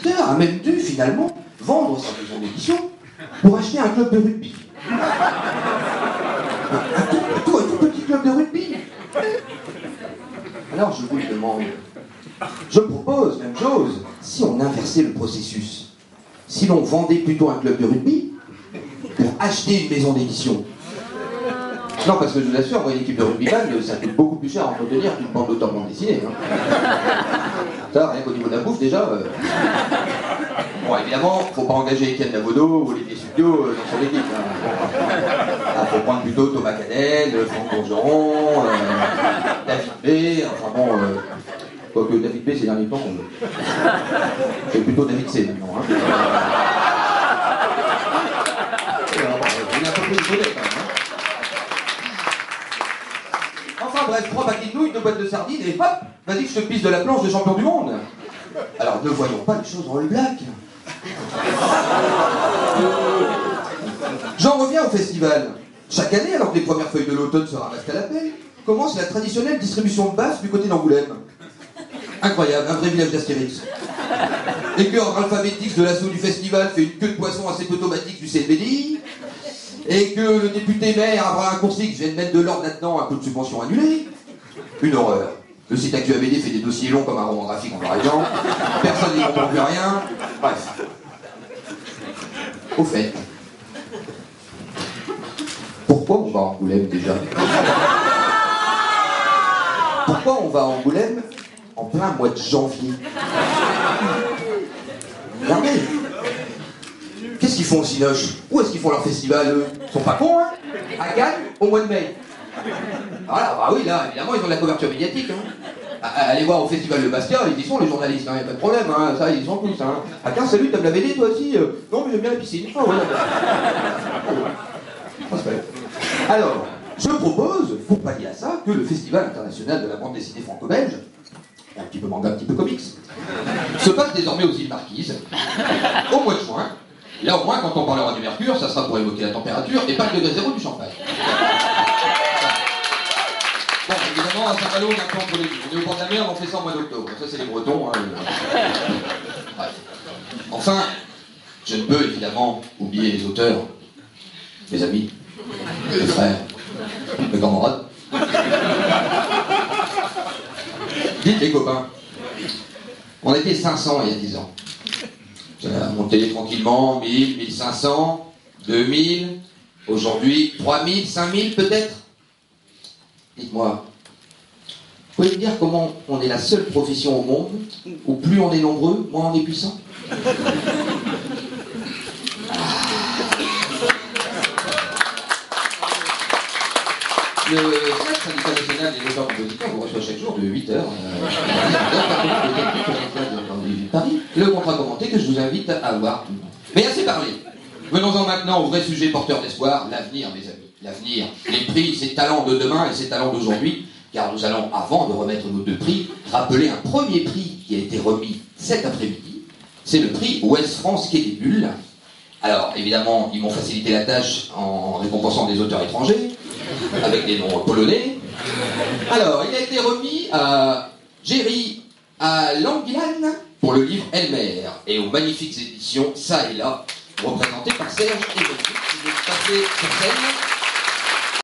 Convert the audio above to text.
l'éditeur a même dû finalement vendre sa maison d'édition pour acheter un club de rugby. Un tout petit club de rugby. Alors je vous le demande, je propose même chose, si on inversait le processus, si l'on vendait plutôt un club de rugby pour acheter une maison d'édition. Non, parce que je vous assure, moi, une équipe de rugbyman, ça coûte beaucoup plus cher à entretenir qu'une bande d'auteurs bande dessinée. Hein. Ça, rien qu'au niveau de la bouffe, déjà... Bon, évidemment, faut pas engager Étienne Davodo ou Olivier Studio dans son équipe. Hein. Faut prendre plutôt Thomas Canel, Franck Bourgeron, David B, enfin bon... Quoique David B, ces derniers temps, c'est plutôt David C maintenant. Hein. Il a un peu plus de bonnet, quand même. Hein. Enfin bref, 3 paquets de nouilles, 2 boîtes de sardines, et hop, vas-y, je te pisse de la planche de champion du monde. Alors ne voyons pas les choses en black. J'en reviens au festival. Chaque année, alors que les premières feuilles de l'automne se ramassent à la pelle, commence la traditionnelle distribution de bâches du côté d'Angoulême. Incroyable, un vrai village d'Astérix. Et que ordre alphabétique de l'assaut du festival fait une queue de poisson assez automatique du CNBDI. Et que le député maire Abraham Coursic vient de mettre de l'ordre là-dedans, un peu de subvention annulée. Une horreur. Le site ActuABD fait des dossiers longs comme un roman graphique en noir et blanc. Personne n'y comprend plus rien. Bref. Au fait, pourquoi on va à Angoulême déjà? Pourquoi on va à Angoulême en plein mois de janvier? Regardez. Qu'est-ce qu'ils font au Cinoche? Où est-ce qu'ils font leur festival, eux? Ils sont pas cons, hein? À Cannes, au mois de mai. Voilà, bah oui, là, évidemment, ils ont de la couverture médiatique, hein. Allez voir au festival de Bastia, ils y sont, les journalistes, hein, y a pas de problème, hein, ça, ils y sont tous, hein. À Cannes, salut, t'aimes la BD, toi aussi? Non, mais j'aime bien la piscine. Ah, ouais, alors, je propose, pour pallier à ça, que le Festival international de la bande dessinée franco-belge, un petit peu manga, un petit peu comics, se passe désormais aux îles Marquises, au mois de juin. Là, au moins, quand on parlera du mercure, ça sera pour évoquer la température et pas le degré zéro du champagne. Bon, évidemment, à Saint-Malo, on est un peu entre les deux. On est au bord de la mer, on fait ça en mois d'octobre. Ça, c'est les Bretons. Hein. Bref. Enfin, je ne peux évidemment oublier les auteurs, mes amis, mes frères, mes camarades. Dites les copains, on était 500 il y a 10 ans. Ça a monté tranquillement, 1000, 1500, 2000, aujourd'hui 3000, 5000 peut-être. Dites-moi, vous pouvez me dire comment on est la seule profession au monde où plus on est nombreux, moins on est puissant? Le syndicat national des auteurs-compositeurs vous reçoit chaque jour de 8h Paris, le contrat commenté que je vous invite à voir. Mais assez parlé. Venons-en maintenant au vrai sujet porteur d'espoir, l'avenir, mes amis. L'avenir, les prix, ces talents de demain et ces talents d'aujourd'hui, car nous allons, avant de remettre nos 2 prix, rappeler un premier prix qui a été remis cet après-midi. C'est le prix Ouest France Quai des Bulles. Alors, évidemment, ils m'ont facilité la tâche en récompensant des auteurs étrangers, avec des noms polonais. Alors, il a été remis à Jerry à Languilan pour le livre Elmer et aux magnifiques éditions Ça et Là, représentées par Serge et Dominique, qui est passé sur scène.